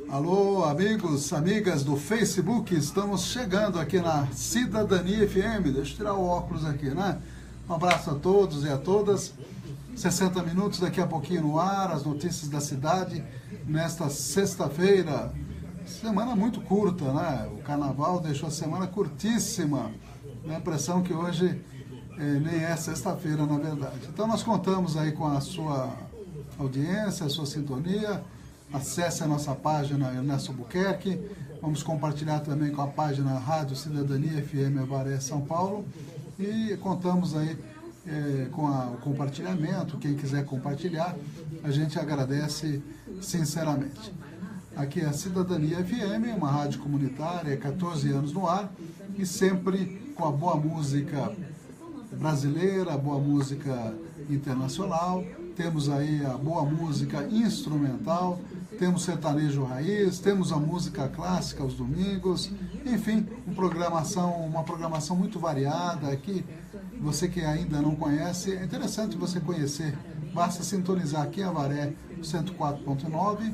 Alô, amigos, amigas do Facebook, estamos chegando aqui na Cidadania FM. Deixa eu tirar o óculos aqui, né? Um abraço a todos e a todas. 60 minutos daqui a pouquinho no ar, as notícias da cidade, nesta sexta-feira. Semana muito curta, né? O carnaval deixou a semana curtíssima. Dá a impressão que hoje nem é sexta-feira, na verdade. Então nós contamos aí com a sua audiência, a sua sintonia. Acesse a nossa página Ernesto Albuquerque. Vamos compartilhar também com a página Rádio Cidadania FM Avaré São Paulo. E contamos aí com o compartilhamento. Quem quiser compartilhar, a gente agradece sinceramente. Aqui é a Cidadania FM, uma rádio comunitária, 14 anos no ar, e sempre com a boa música brasileira, a boa música internacional. Temos aí a boa música instrumental, temos sertanejo raiz, temos a música clássica aos domingos, enfim, uma programação muito variada aqui. Você que ainda não conhece, é interessante você conhecer. Basta sintonizar aqui em Avaré 104.9,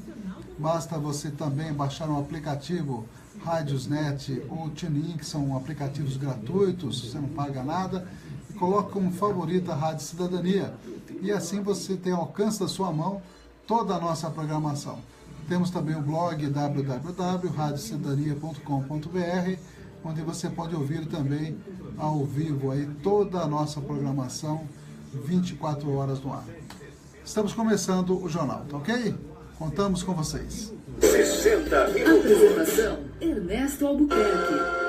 basta você também baixar um aplicativo Rádiosnet ou TuneIn, que são aplicativos gratuitos, você não paga nada, e coloque como favorita a Rádio Cidadania. E assim você tem ao alcance da sua mão toda a nossa programação. Temos também o blog www.radiocidadania.com.br, onde você pode ouvir também ao vivo aí toda a nossa programação 24 horas no ar. Estamos começando o jornal, tá ok? Contamos com vocês. 60 minutos. Apresentação: Ernesto Albuquerque.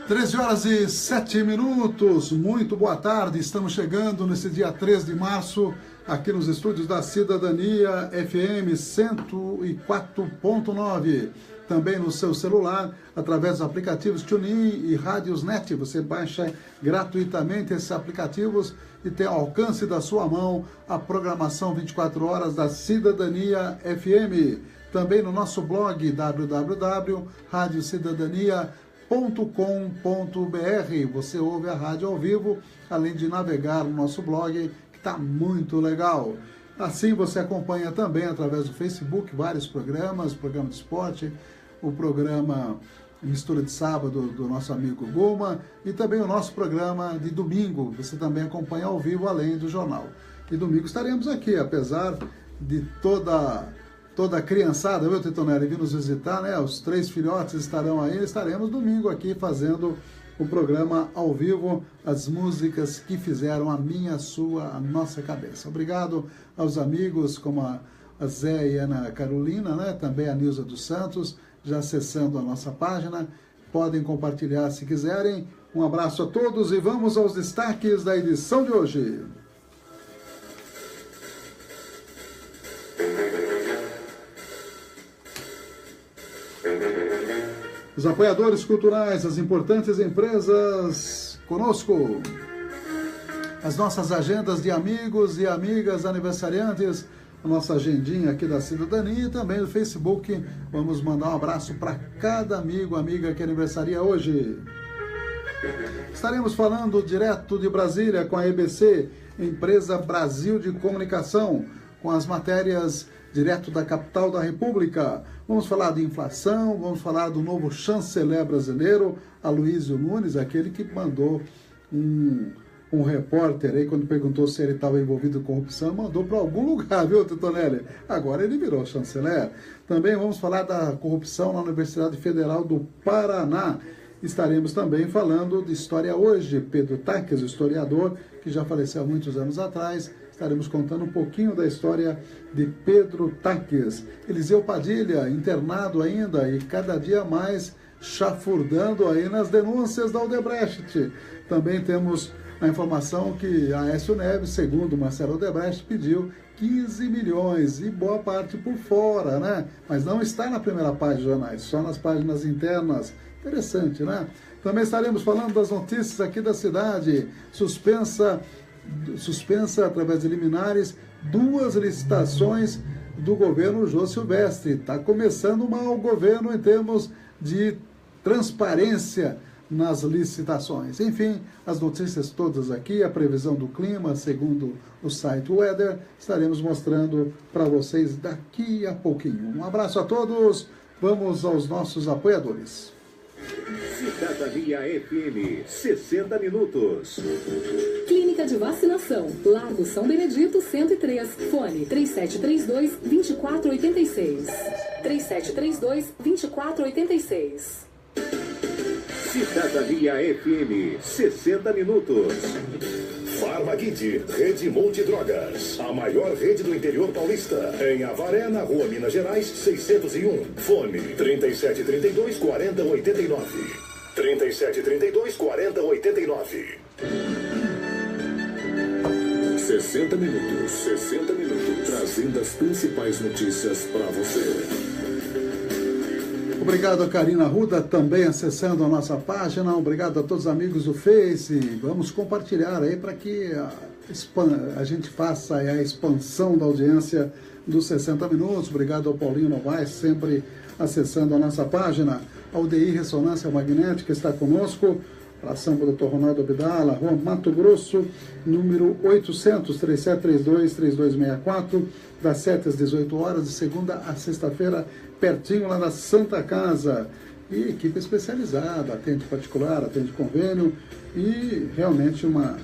13 horas e 7 minutos, muito boa tarde, estamos chegando nesse dia 3 de março, aqui nos estúdios da Cidadania FM 104.9, também no seu celular, através dos aplicativos TuneIn e Rádiosnet. Você baixa gratuitamente esses aplicativos e tem ao alcance da sua mão a programação 24 horas da Cidadania FM. Também no nosso blog www.radiocidadania.com.br. Você ouve a rádio ao vivo, além de navegar no nosso blog, que está muito legal. Assim você acompanha também através do Facebook vários programas, o programa de esporte, o programa Mistura de Sábado do nosso amigo Guma e também o nosso programa de domingo. Você também acompanha ao vivo, além do jornal. E domingo estaremos aqui, apesar de toda a criançada, viu, Titonelli, vir nos visitar, né? Os 3 filhotes estarão aí, estaremos domingo aqui fazendo o programa ao vivo, as músicas que fizeram a minha, a sua, a nossa cabeça. Obrigado aos amigos como a Zé e Ana Carolina, né? Também a Nilza dos Santos, já acessando a nossa página. Podem compartilhar se quiserem. Um abraço a todos e vamos aos destaques da edição de hoje. Os apoiadores culturais, as importantes empresas conosco. As nossas agendas de amigos e amigas aniversariantes, a nossa agendinha aqui da Cidadania e também no Facebook. Vamos mandar um abraço para cada amigo, amiga que aniversaria hoje. Estaremos falando direto de Brasília com a EBC, Empresa Brasil de Comunicação, com as matérias direto da capital da República. Vamos falar de inflação, vamos falar do novo chanceler brasileiro, Aloysio Nunes, aquele que mandou um repórter aí, quando perguntou se ele estava envolvido em corrupção, mandou para algum lugar, viu, Titonelli? Agora ele virou chanceler. Também vamos falar da corrupção na Universidade Federal do Paraná. Estaremos também falando de história hoje. Pedro Taques, o historiador, que já faleceu há muitos anos atrás, estaremos contando um pouquinho da história de Pedro Taques. Eliseu Padilha, internado ainda e cada dia mais chafurdando aí nas denúncias da Odebrecht. Também temos a informação que a Aécio Neves, segundo Marcelo Odebrecht, pediu 15 milhões e boa parte por fora, né? Mas não está na primeira página dos jornais, só nas páginas internas. Interessante, né? Também estaremos falando das notícias aqui da cidade. Suspensa através de liminares 2 licitações do governo Jô Silvestre. Está começando mal o governo em termos de transparência nas licitações. Enfim, as notícias todas aqui, a previsão do clima, segundo o site Weather, estaremos mostrando para vocês daqui a pouquinho. Um abraço a todos, vamos aos nossos apoiadores. Cidadania FM, 60 minutos. Clínica de Vacinação, Largo São Benedito, 103. Fone 3732-2486. 3732-2486. Cidadania FM, 60 minutos. Farmakit, Rede Multidrogas, a maior rede do interior paulista. Em Avaré, na Rua Minas Gerais, 601. Fone 3732-4089. 3732-4089. 60 minutos, 60 minutos, trazendo as principais notícias para você. Obrigado a Karina Ruda, também acessando a nossa página. Obrigado a todos os amigos do Face. Vamos compartilhar aí para que a gente faça a expansão da audiência dos 60 minutos. Obrigado ao Paulinho Novaes, sempre acessando a nossa página. A UDI Ressonância Magnética está conosco. Abração para o Dr. Ronaldo Abdala, Rua Mato Grosso, número 800-3732-3264, das 7 às 18 horas, de segunda a sexta-feira, pertinho lá na Santa Casa. E equipe especializada, atende particular, atende convênio, e realmente uma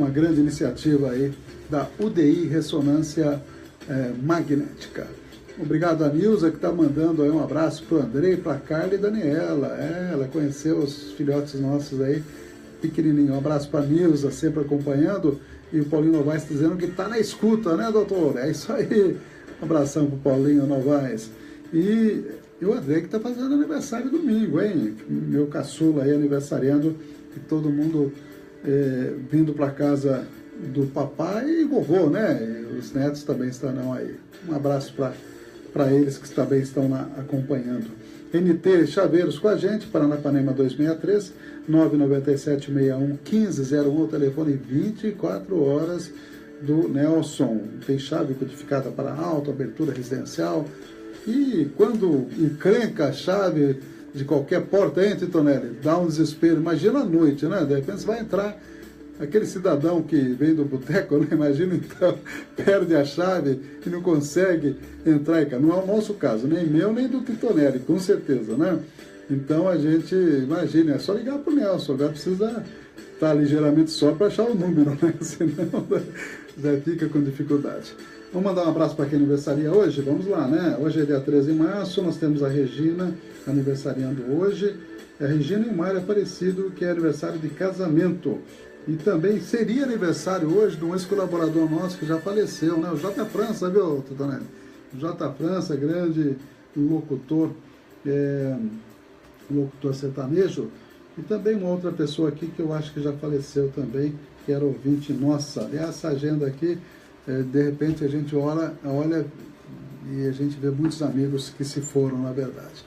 grande iniciativa aí da UDI Ressonância Magnética. Obrigado a Nilza, que está mandando aí um abraço para o Andrei, para a Carla e Daniela. Ela conheceu os filhotes nossos aí, pequenininho. Um abraço para a Nilza, sempre acompanhando. E o Paulinho Novaes dizendo que está na escuta, né, doutor? É isso aí. Um abração para o Paulinho Novaes. E o Andrei, que está fazendo aniversário domingo, hein? Meu caçula aí aniversariando. E todo mundo vindo para casa do papai e vovô, né? E os netos também estarão aí. Um abraço para eles que também estão acompanhando. NT Chaveiros com a gente, Paranapanema 263, 997-61-1501, o telefone 24 horas do Nelson. Tem chave codificada para auto, abertura residencial. E quando encrenca a chave de qualquer porta, hein, Titonelli? Dá um desespero. Imagina à noite, né? De repente você vai entrar. Aquele cidadão que vem do boteco, né? Imagina então, perde a chave e não consegue entrar em casa. Não é o nosso caso, nem meu, nem do Titonelli, com certeza, né? Então a gente, imagina, é só ligar para o Nelson, agora precisa estar ligeiramente só para achar o número, né? Senão já fica com dificuldade. Vamos mandar um abraço para quem aniversaria hoje? Vamos lá, né? Hoje é dia 13 de março, nós temos a Regina aniversariando hoje. A Regina e o Mário Aparecido, que é aniversário de casamento. E também seria aniversário hoje de um ex-colaborador nosso que já faleceu, né? O J. França, viu, Titonelli? O J. França, grande locutor, locutor sertanejo. E também uma outra pessoa aqui que eu acho que já faleceu também, que era ouvinte nossa. E essa agenda aqui, de repente a gente olha e a gente vê muitos amigos que se foram, na verdade.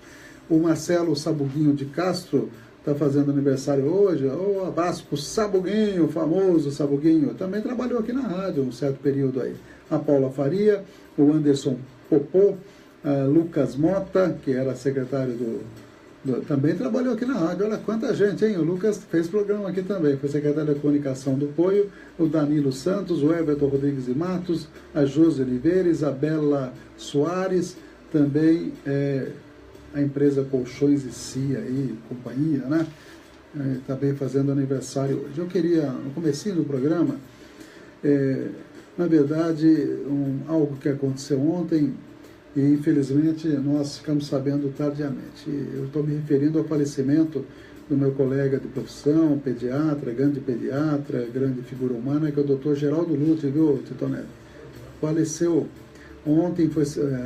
O Marcelo Sabuguinho de Castro está fazendo aniversário hoje. Um abraço para o Sabuguinho, o famoso Sabuguinho. Também trabalhou aqui na rádio um certo período aí. A Paula Faria, o Anderson Popô, Lucas Mota, que era secretário também trabalhou aqui na rádio. Olha quanta gente, hein? O Lucas fez programa aqui também. Foi secretário da comunicação do Poio. O Danilo Santos, o Everton Rodrigues de Matos, a Josi Oliveira, Isabela Soares, também a empresa Colchões e Cia aí, companhia, né? Também fazendo aniversário hoje. Eu queria, no comecinho do programa, na verdade, algo que aconteceu ontem e infelizmente nós ficamos sabendo tardiamente. Eu estou me referindo ao falecimento do meu colega de profissão, pediatra, grande figura humana, que é o Dr. Geraldo Lute, viu, Titonelli? Faleceu ontem,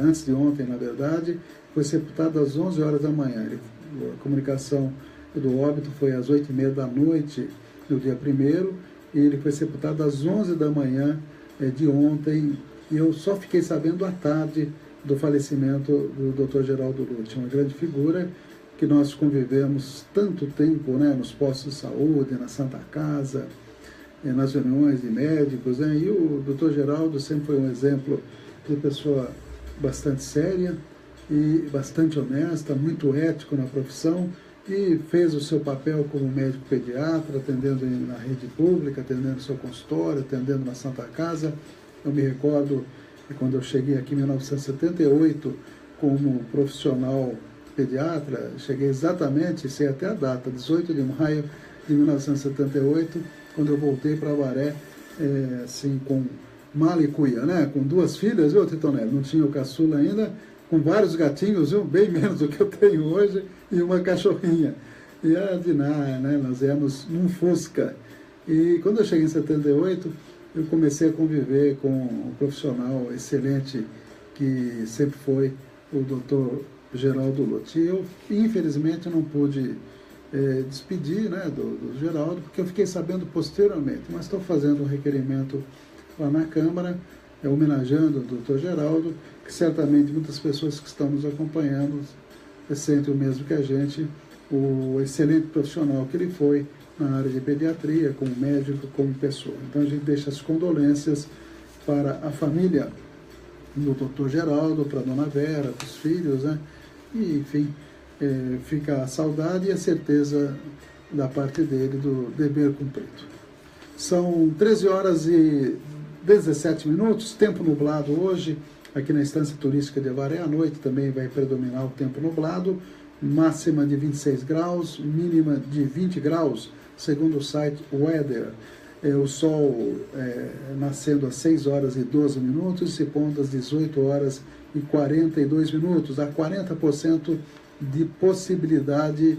antes de ontem, na verdade, foi sepultado às 11 horas da manhã. A comunicação do óbito foi às 8h30 da noite, no dia 1º, e ele foi sepultado às 11 da manhã de ontem, e eu só fiquei sabendo à tarde do falecimento do Dr. Geraldo Lute, uma grande figura que nós convivemos tanto tempo, né, nos postos de saúde, na Santa Casa, nas reuniões de médicos, né, e o Dr. Geraldo sempre foi um exemplo de pessoa bastante séria e bastante honesta, muito ético na profissão, e fez o seu papel como médico pediatra, atendendo na rede pública, atendendo no seu consultório, atendendo na Santa Casa. Eu me recordo que quando eu cheguei aqui em 1978 como profissional pediatra, cheguei exatamente, sei até a data, 18 de maio de 1978, quando eu voltei para Avaré, assim, com mala e cuia, né? Com 2 filhas, viu, Titonelli? Não tinha o caçula ainda, com vários gatinhos, viu? Bem menos do que eu tenho hoje, e uma cachorrinha. E a Diná, né? Nós éramos num Fusca. E quando eu cheguei em 78, eu comecei a conviver com um profissional excelente, que sempre foi o Dr. Geraldo Lutz. E eu, infelizmente, não pude despedir, né, do Geraldo, porque eu fiquei sabendo posteriormente, mas estou fazendo um requerimento lá na Câmara, homenageando o Dr. Geraldo, que certamente muitas pessoas que estão nos acompanhando sentem o mesmo que a gente, o excelente profissional que ele foi na área de pediatria, como médico, como pessoa. Então a gente deixa as condolências para a família do Dr. Geraldo, para a Dona Vera, para os filhos, né? E, enfim, fica a saudade e a certeza da parte dele do dever cumprido. São 13 horas e 17 minutos, tempo nublado hoje, aqui na Estância Turística de Avaré. À noite também vai predominar o tempo nublado, máxima de 26 graus, mínima de 20 graus, segundo o site Weather. O sol nascendo às 6 horas e 12 minutos e se pondo às 18 horas e 42 minutos. Há 40% de possibilidade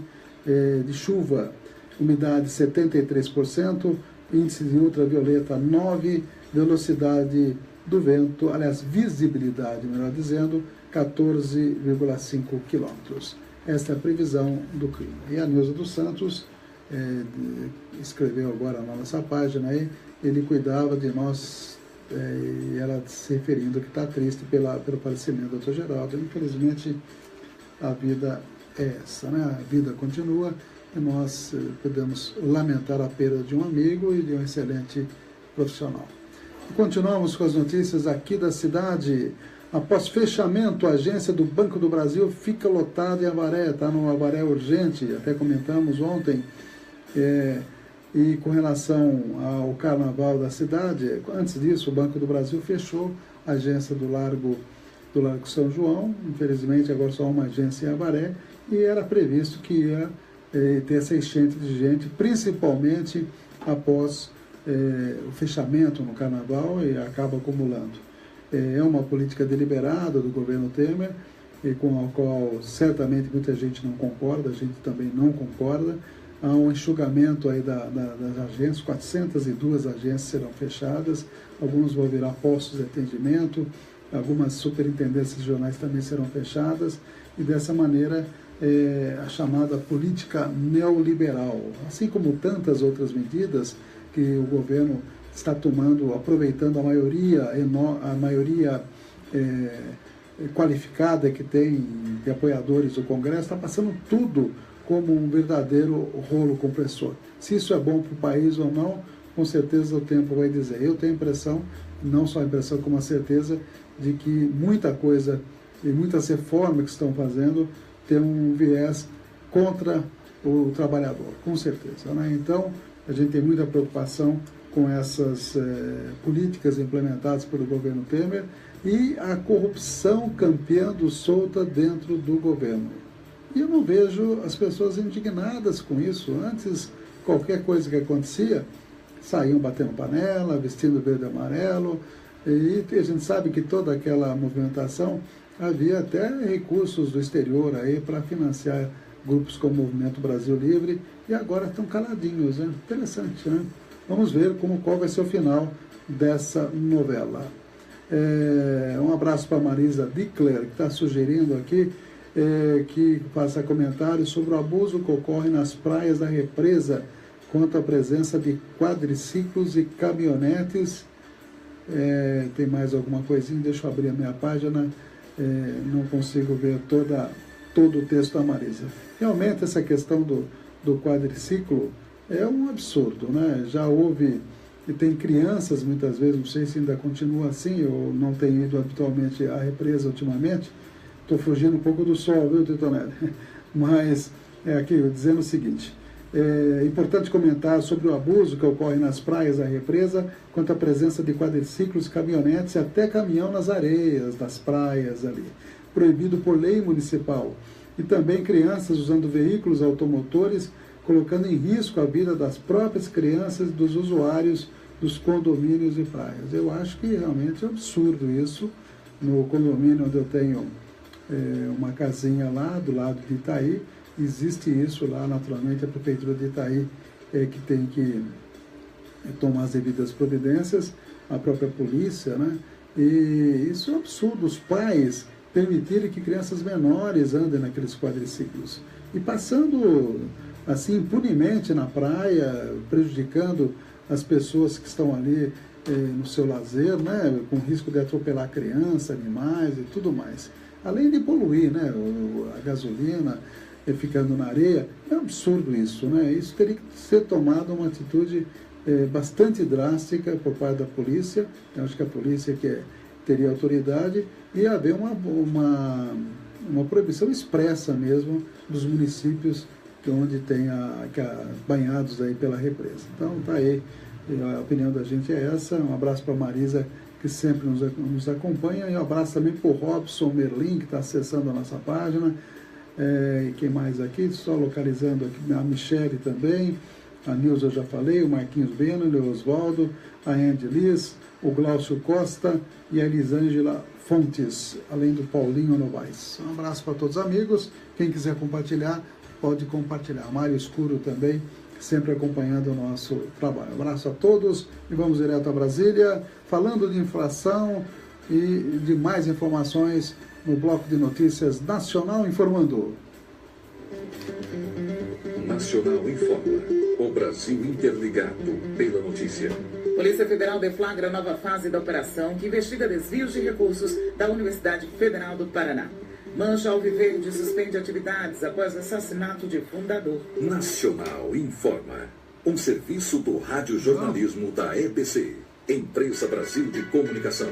de chuva, umidade 73%, índice de ultravioleta 9%, velocidade do vento, aliás, visibilidade, melhor dizendo, 14,5 quilômetros. Esta é a previsão do clima. E a Neuza dos Santos escreveu agora na nossa página aí, ele cuidava de nós, e ela se referindo que está triste pelo falecimento do Dr. Geraldo. Infelizmente, a vida é essa, né? A vida continua e nós podemos lamentar a perda de um amigo e de um excelente profissional. E continuamos com as notícias aqui da cidade. Após fechamento, a agência do Banco do Brasil fica lotada em Avaré, está no Avaré urgente, até comentamos ontem. E com relação ao carnaval da cidade, antes disso o Banco do Brasil fechou a agência do Largo São João, infelizmente agora só uma agência em Avaré, e era previsto que ia ter essa enchente de gente, principalmente após o fechamento no carnaval, e acaba acumulando. É uma política deliberada do governo Temer, e com a qual certamente muita gente não concorda, a gente também não concorda. Há um enxugamento aí das agências, 402 agências serão fechadas, alguns vão virar postos de atendimento, algumas superintendências regionais também serão fechadas, e dessa maneira a chamada política neoliberal, assim como tantas outras medidas que o governo está tomando, aproveitando a maioria qualificada que tem de apoiadores do Congresso, está passando tudo como um verdadeiro rolo compressor. Se isso é bom para o país ou não, com certeza o tempo vai dizer. Eu tenho a impressão, não só a impressão, como a certeza, de que muita coisa e muitas reformas que estão fazendo tem um viés contra o trabalhador, com certeza, né? Então, a gente tem muita preocupação com essas políticas implementadas pelo governo Temer e a corrupção campeando solta dentro do governo. E eu não vejo as pessoas indignadas com isso. Antes, qualquer coisa que acontecia, saíam batendo panela, vestindo verde e amarelo, e a gente sabe que toda aquela movimentação havia até recursos do exterior aí para financiar grupos como o Movimento Brasil Livre, e agora estão caladinhos, né? Interessante, né? Vamos ver qual vai ser o final dessa novela. Um abraço para a Marisa Dickler, que está sugerindo aqui que faça comentários sobre o abuso que ocorre nas praias da represa quanto à presença de quadriciclos e caminhonetes. Tem mais alguma coisinha? Deixa eu abrir a minha página, não consigo ver todo o texto da Marisa. Realmente essa questão do quadriciclo é um absurdo, né? Já houve e tem crianças muitas vezes, não sei se ainda continua assim, eu não tenho ido habitualmente à represa ultimamente, estou fugindo um pouco do sol, viu, Titonelli? Mas aqui dizendo o seguinte: é importante comentar sobre o abuso que ocorre nas praias da represa quanto à presença de quadriciclos, caminhonetes e até caminhão nas areias das praias ali, proibido por lei municipal. E também crianças usando veículos automotores, colocando em risco a vida das próprias crianças e dos usuários dos condomínios e praias. Eu acho que realmente é absurdo isso. No condomínio onde eu tenho uma casinha lá, do lado de Itaí, existe isso lá, naturalmente, a Prefeitura de Itaí que tem que tomar as devidas providências, a própria polícia, né? E isso é absurdo, os pais permitirem que crianças menores andem naqueles quadriciclos e passando assim impunemente na praia, prejudicando as pessoas que estão ali no seu lazer, né? Com risco de atropelar criança, animais e tudo mais. Além de poluir, né? A gasolina ficando na areia, é um absurdo isso, né? Isso teria que ser tomado uma atitude bastante drástica por parte da polícia. Eu acho que a polícia teria autoridade e haver uma proibição expressa mesmo dos municípios onde tem banhados aí pela represa. Então tá aí, a opinião da gente é essa. Um abraço para a Marisa, que sempre nos acompanha, e um abraço também para o Robson Merlin, que está acessando a nossa página. E quem mais aqui? Só localizando aqui, a Michele também, a Nilza eu já falei, o Marquinhos Beno, o Oswaldo, a Andy Liz, o Glaucio Costa e a Elisângela Fontes, além do Paulinho Novaes. Um abraço para todos os amigos. Quem quiser compartilhar, pode compartilhar. Mário Escuro também, sempre acompanhando o nosso trabalho. Um abraço a todos e vamos direto a Brasília, falando de inflação e de mais informações no bloco de notícias Nacional Informando. Nacional Informa. O Brasil interligado pela notícia. Polícia Federal deflagra nova fase da operação que investiga desvios de recursos da Universidade Federal do Paraná. Mancha Alviverde suspende atividades após assassinato de fundador. Nacional Informa. Um serviço do radiojornalismo da EBC, Empresa Brasil de Comunicação.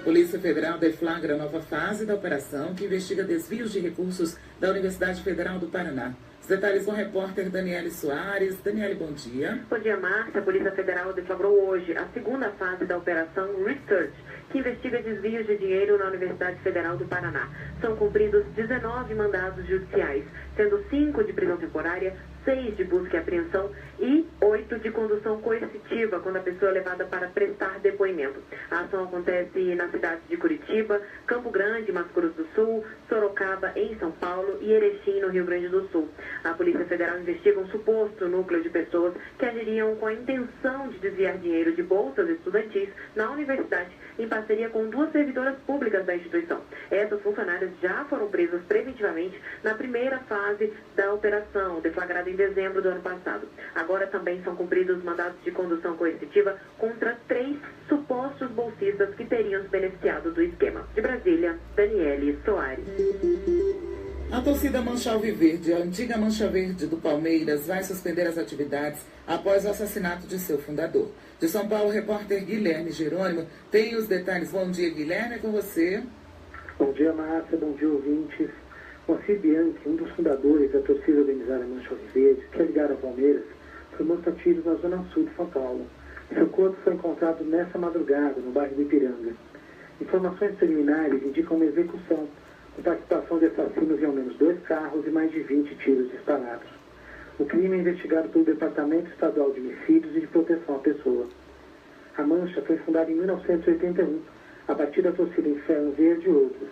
Polícia Federal deflagra nova fase da operação que investiga desvios de recursos da Universidade Federal do Paraná. Os detalhes com o repórter Daniele Soares. Daniele, bom dia. Bom dia, Márcia. A Polícia Federal deflagrou hoje a segunda fase da Operação Research, que investiga desvios de dinheiro na Universidade Federal do Paraná. São cumpridos 19 mandados judiciais, sendo 5 de prisão temporária, 6 de busca e apreensão e 8 de condução coercitiva, quando a pessoa é levada para prestar depoimento. A ação acontece nas cidades de Curitiba, Campo Grande, Mato Grosso do Sul, Sorocaba, em São Paulo, e Erechim, no Rio Grande do Sul. A Polícia Federal investiga um suposto núcleo de pessoas que agiriam com a intenção de desviar dinheiro de bolsas estudantis na universidade, em parceria com 2 servidoras públicas da instituição. Essas funcionárias já foram presas preventivamente na primeira fase da operação, deflagrada em dezembro do ano passado. Agora também são cumpridos mandados de condução coercitiva contra 3 supostos bolsistas que teriam se beneficiado do esquema. De Brasília, Daniele Soares. A torcida Mancha Alviverde, a antiga Mancha Verde do Palmeiras, vai suspender as atividades após o assassinato de seu fundador. De São Paulo, o repórter Guilherme Jerônimo tem os detalhes. Bom dia, Guilherme, é com você. Bom dia, Márcia, bom dia, ouvintes. Moacir Bianchi, um dos fundadores da torcida organizada Mancha Alviverde, que é ligada ao Palmeiras, foi morto a tiros na zona sul de São Paulo. Seu corpo foi encontrado nessa madrugada, no bairro do Ipiranga. Informações preliminares indicam uma execução, com participação de assassinos em ao menos 2 carros e mais de 20 tiros disparados. O crime é investigado pelo Departamento Estadual de Homicídios e de Proteção à Pessoa. A Mancha foi fundada em 1981, a partir da torcida Inferno Verde e outros,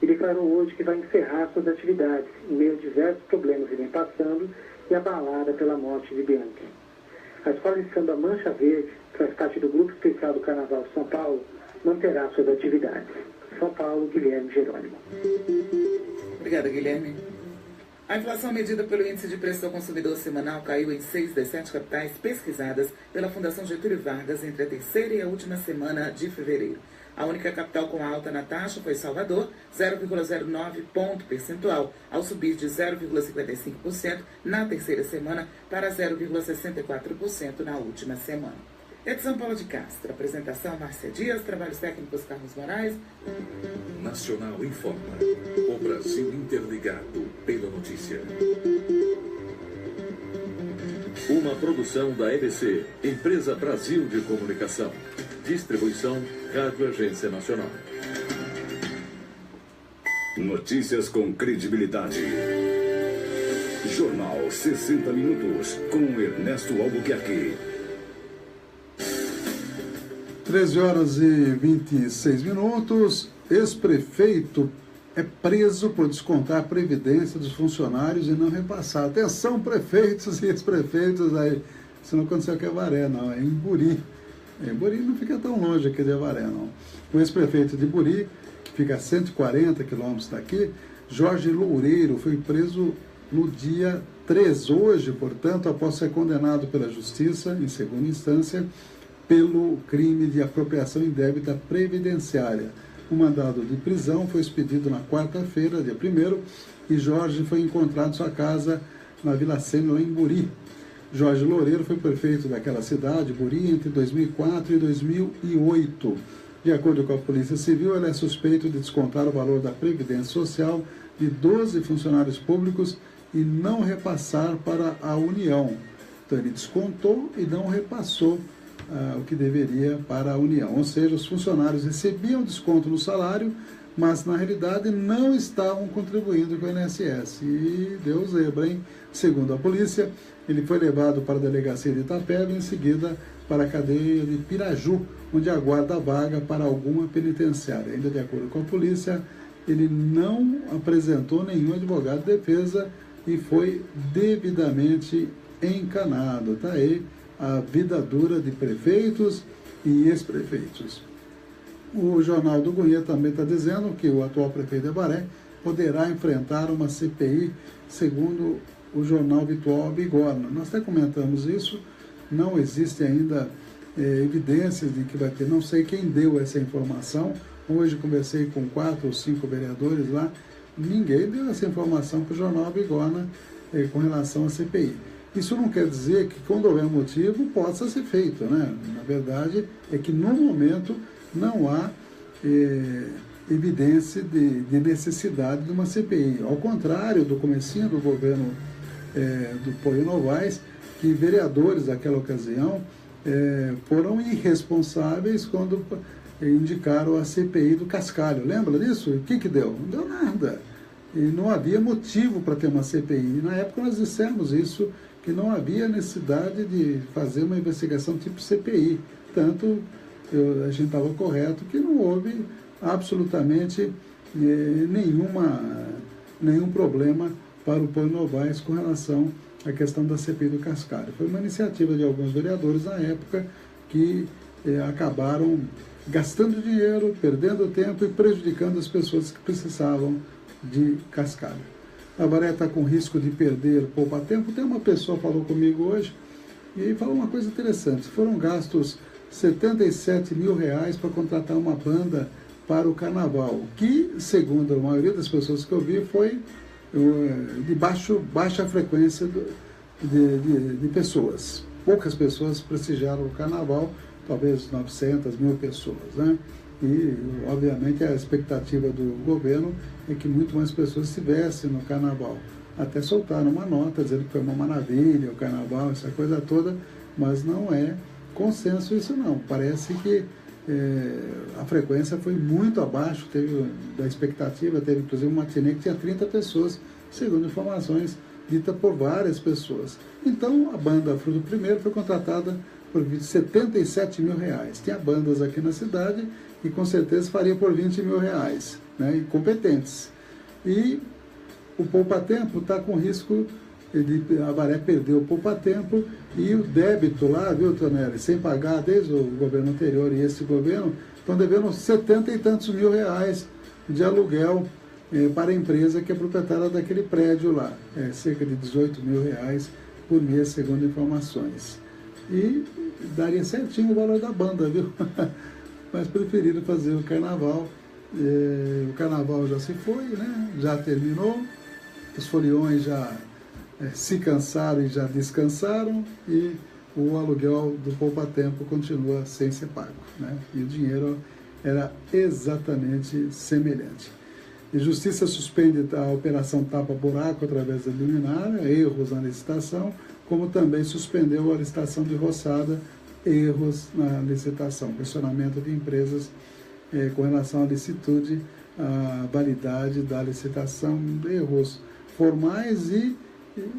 e declarou hoje que vai encerrar suas atividades, em meio a diversos problemas que vem passando e abalada pela morte de Bianchi. A escola de samba Mancha Verde, que faz parte do Grupo Especial do Carnaval de São Paulo, manterá suas atividades. São Paulo, Guilherme Jerônimo. Obrigada, Guilherme. A inflação medida pelo Índice de Preço ao Consumidor Semanal caiu em 6 das 7 capitais pesquisadas pela Fundação Getúlio Vargas entre a terceira e a última semana de fevereiro. A única capital com alta na taxa foi Salvador, 0,09 ponto percentual, ao subir de 0,55% na terceira semana para 0,64% na última semana. Edição Paulo de Castro. Apresentação Márcia Dias. Trabalhos técnicos Carlos Moraes. Nacional informa. O Brasil interligado pela notícia. Uma produção da EBC, Empresa Brasil de Comunicação. Distribuição Rádio Agência Nacional. Notícias com credibilidade. Jornal 60 Minutos, com Ernesto Albuquerque. 13 horas e 26 minutos. Ex-prefeito é preso por descontar a previdência dos funcionários e não repassar. Atenção, prefeitos e ex-prefeitos aí. Isso não aconteceu aqui em Avaré, não. É em Buri. Buri não fica tão longe aqui de Avaré, não. O ex-prefeito de Buri, que fica a 140 quilômetros daqui, Jorge Loureiro, foi preso no dia 3, hoje, portanto, após ser condenado pela Justiça, em segunda instância, pelo crime de apropriação indébita previdenciária. O mandado de prisão foi expedido na quarta-feira, dia 1º, e Jorge foi encontrado em sua casa na Vila Sênior, em Buri. Jorge Loureiro foi prefeito daquela cidade, Buri, entre 2004 e 2008. De acordo com a Polícia Civil, ele é suspeito de descontar o valor da Previdência Social de 12 funcionários públicos e não repassar para a União. Então, ele descontou e não repassou o que deveria para a União. Ou seja, os funcionários recebiam desconto no salário, mas na realidade não estavam contribuindo com o INSS. E deu zebra, hein? Segundo a polícia, ele foi levado para a delegacia de Itapeva e em seguida para a cadeia de Piraju, onde aguarda a vaga para alguma penitenciária. Ainda de acordo com a polícia, ele não apresentou nenhum advogado de defesa e foi devidamente encanado. Está aí a vida dura de prefeitos e ex-prefeitos. O Jornal do Goiânia também está dizendo que o atual prefeito de Avaré poderá enfrentar uma CPI, segundo o jornal Vitual Bigorna. Nós até comentamos isso, não existe ainda evidências de que vai ter, não sei quem deu essa informação. Hoje conversei com 4 ou 5 vereadores lá, ninguém deu essa informação para o jornal Bigorna com relação à CPI. Isso não quer dizer que quando houver motivo possa ser feito, né? Na verdade é que no momento não há evidência de necessidade de uma CPI. Ao contrário do comecinho do governo do Poio Novaes, que vereadores daquela ocasião foram irresponsáveis quando indicaram a CPI do Cascalho. Lembra disso? O que deu? Não deu nada. E não havia motivo para ter uma CPI. E na época nós dissemos isso, que não havia necessidade de fazer uma investigação tipo CPI. Tanto a gente estava correto que não houve absolutamente nenhum problema para o Poio Novaes com relação à questão da CPI do Cascalho. Foi uma iniciativa de alguns vereadores na época que acabaram gastando dinheiro, perdendo tempo e prejudicando as pessoas que precisavam de Cascalho. A Avaré está com risco de perder poupa-tempo. Tem uma pessoa que falou comigo hoje e falou uma coisa interessante. Foram gastos R$77 mil para contratar uma banda para o carnaval, que, segundo a maioria das pessoas que eu vi, foi de baixa frequência de pessoas. Poucas pessoas prestigiaram o carnaval, talvez 900 mil pessoas, né? E, obviamente, a expectativa do governo é que muito mais pessoas estivessem no carnaval. Até soltaram uma nota dizendo que foi uma maravilha o carnaval, essa coisa toda, mas não é consenso isso não. Parece que a frequência foi muito abaixo da expectativa, teve inclusive uma matinê que tinha 30 pessoas, segundo informações ditas por várias pessoas. Então, a banda Fruto Primeiro foi contratada por R$77 mil. Tinha bandas aqui na cidade e com certeza faria por R$20 mil, né, incompetentes. E o poupa-tempo está com risco de Avaré perder o poupa-tempo e o débito lá, viu, Tonelli, sem pagar desde o governo anterior e esse governo, estão devendo 70 e tantos mil de aluguel para a empresa que é proprietária daquele prédio lá, cerca de R$18 mil por mês, segundo informações. E daria certinho o valor da banda, viu? Mas preferiram fazer o carnaval. O carnaval já se foi, né? Já terminou, os foliões já se cansaram e já descansaram, e o aluguel do poupa-tempo continua sem ser pago, né? E o dinheiro era exatamente semelhante. A Justiça suspende a operação tapa-buraco através da liminar, erros na licitação, como também suspendeu a licitação de roçada, erros na licitação, questionamento de empresas com relação à licitude, à validade da licitação, erros formais e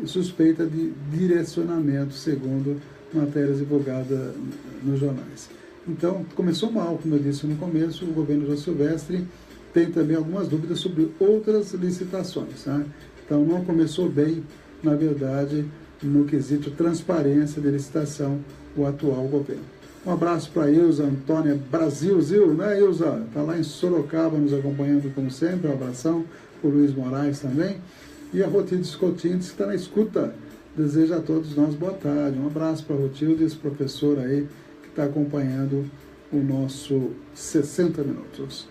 suspeita de direcionamento, segundo matérias divulgadas nos jornais. Então, começou mal, como eu disse no começo, o governo João Silvestre tem também algumas dúvidas sobre outras licitações, né? Então, não começou bem, na verdade, no quesito transparência de licitação, o atual governo. Um abraço para a Ilza Antônia Brasilzil, né, Ilza? Está lá em Sorocaba nos acompanhando, como sempre. Um abração para o Luiz Moraes também. E a Rotildes Coutintes, que está na escuta. Desejo a todos nós boa tarde. Um abraço para a Rotildes, professora aí, que está acompanhando o nosso 60 Minutos.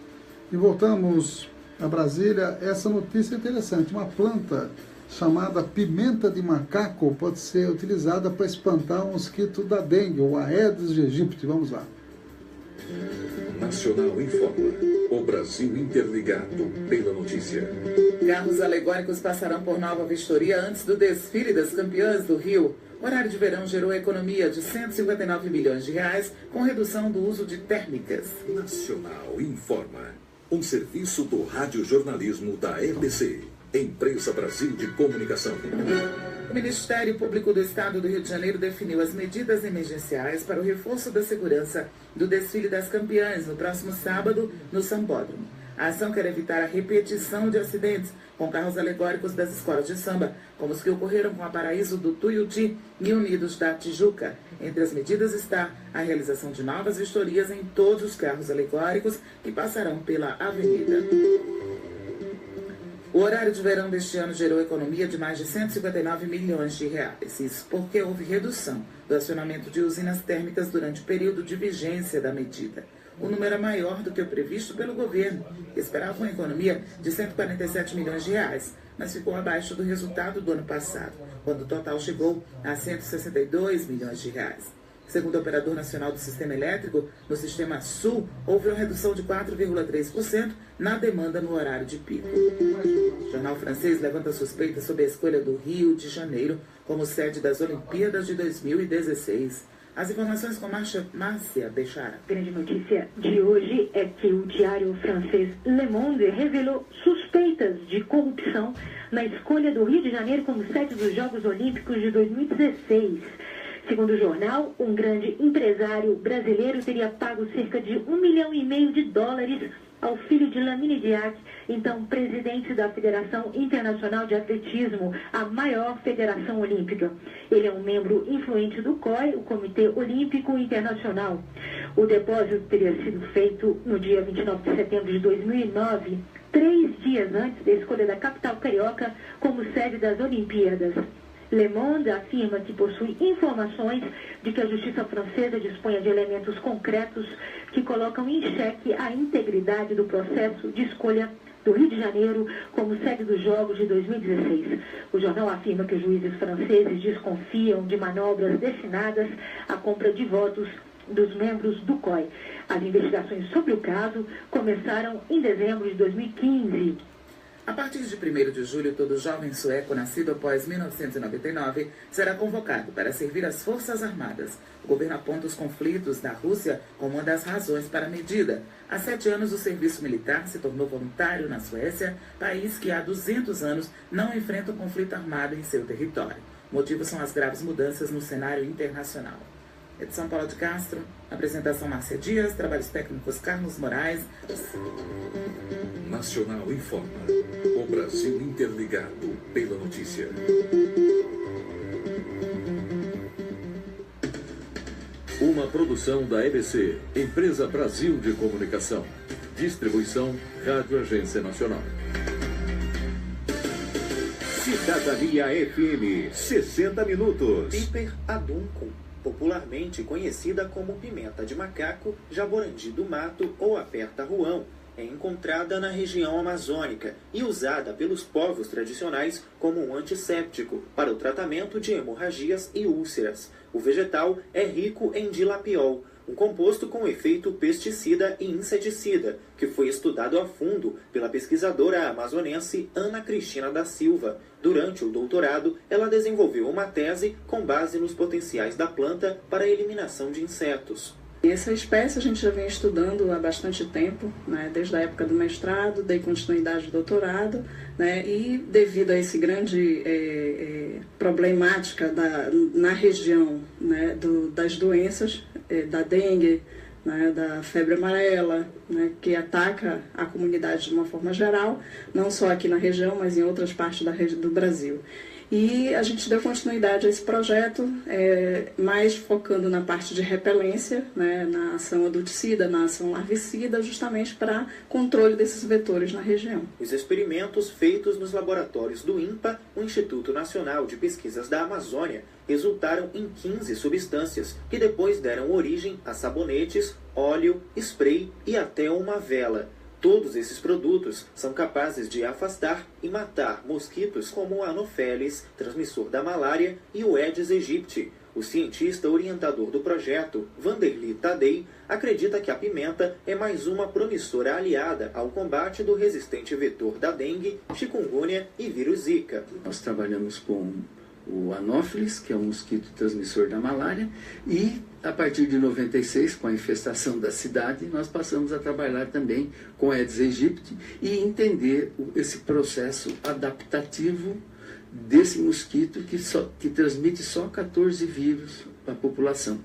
E voltamos a Brasília. Essa notícia é interessante. Uma planta chamada pimenta de macaco pode ser utilizada para espantar o mosquito da dengue, o Aedes aegypti. Vamos lá. Nacional informa. O Brasil interligado pela notícia. Carros alegóricos passarão por nova vistoria antes do desfile das campeãs do Rio. O horário de verão gerou economia de 159 milhões de reais, com redução do uso de térmicas. Nacional informa. Um serviço do radiojornalismo da EBC, Empresa Brasil de Comunicação. O Ministério Público do Estado do Rio de Janeiro definiu as medidas emergenciais para o reforço da segurança do desfile das campeãs no próximo sábado no Sambódromo. A ação quer evitar a repetição de acidentes com carros alegóricos das escolas de samba, como os que ocorreram com a Paraíso do Tuiuti e Unidos da Tijuca. Entre as medidas está a realização de novas vistorias em todos os carros alegóricos que passarão pela avenida. O horário de verão deste ano gerou economia de mais de 159 milhões de reais. Isso porque houve redução do acionamento de usinas térmicas durante o período de vigência da medida. O número é maior do que o previsto pelo governo, que esperava uma economia de 147 milhões de reais, mas ficou abaixo do resultado do ano passado, quando o total chegou a 162 milhões de reais. Segundo o Operador Nacional do Sistema Elétrico, no Sistema Sul, houve uma redução de 4,3% na demanda no horário de pico. O jornal francês levanta suspeitas sobre a escolha do Rio de Janeiro como sede das Olimpíadas de 2016. As informações com Márcia Bechara. A grande notícia de hoje é que o diário francês Le Monde revelou suspeitas de corrupção na escolha do Rio de Janeiro como sede dos Jogos Olímpicos de 2016. Segundo o jornal, um grande empresário brasileiro teria pago cerca de $1,5 milhão ao filho de Lamine Diack, então presidente da Federação Internacional de Atletismo, a maior federação olímpica. Ele é um membro influente do COI, o Comitê Olímpico Internacional. O depósito teria sido feito no dia 29 de setembro de 2009, 3 dias antes da escolha da capital carioca como sede das Olimpíadas. Le Monde afirma que possui informações de que a justiça francesa disponha de elementos concretos que colocam em xeque a integridade do processo de escolha do Rio de Janeiro como sede dos Jogos de 2016. O jornal afirma que os juízes franceses desconfiam de manobras destinadas à compra de votos dos membros do COI. As investigações sobre o caso começaram em dezembro de 2015. A partir de 1º de julho, todo jovem sueco nascido após 1999 será convocado para servir as Forças Armadas. O governo aponta os conflitos da Rússia como uma das razões para a medida. Há 7 anos, o serviço militar se tornou voluntário na Suécia, país que há 200 anos não enfrenta um conflito armado em seu território. O motivo são as graves mudanças no cenário internacional. Edição Paulo de Castro, apresentação Márcia Dias, trabalhos técnicos Carlos Moraes. Nacional informa. O Brasil interligado pela notícia. Uma produção da EBC, Empresa Brasil de Comunicação. Distribuição Rádio Agência Nacional. Cidadania FM, 60 minutos. Piper adunco, popularmente conhecida como pimenta de macaco, jaborandi do mato ou aperta-ruão, é encontrada na região amazônica e usada pelos povos tradicionais como um antisséptico para o tratamento de hemorragias e úlceras. O vegetal é rico em dilapiol, um composto com efeito pesticida e inseticida, que foi estudado a fundo pela pesquisadora amazonense Ana Cristina da Silva. Durante o doutorado, ela desenvolveu uma tese com base nos potenciais da planta para a eliminação de insetos. Essa espécie a gente já vem estudando há bastante tempo, né, desde a época do mestrado, dei continuidade do doutorado, né, e devido a esse grande problemática na região, né, das doenças, da dengue, né, da febre amarela, né, que ataca a comunidade de uma forma geral, não só aqui na região, mas em outras partes do Brasil. E a gente deu continuidade a esse projeto, mais focando na parte de repelência, né, na ação aduticida, na ação larvicida, justamente para controle desses vetores na região. Os experimentos feitos nos laboratórios do INPA, o Instituto Nacional de Pesquisas da Amazônia, resultaram em 15 substâncias, que depois deram origem a sabonetes, óleo, spray e até uma vela. Todos esses produtos são capazes de afastar e matar mosquitos como o Anopheles, transmissor da malária, e o Aedes aegypti. O cientista orientador do projeto, Vanderly Tadei, acredita que a pimenta é mais uma promissora aliada ao combate do resistente vetor da dengue, chikungunya e vírus Zika. Nós trabalhamos com o Anopheles, que é um mosquito transmissor da malária, e a partir de 96, com a infestação da cidade, nós passamos a trabalhar também com Aedes aegypti e entender esse processo adaptativo desse mosquito que transmite só 14 vírus para a população.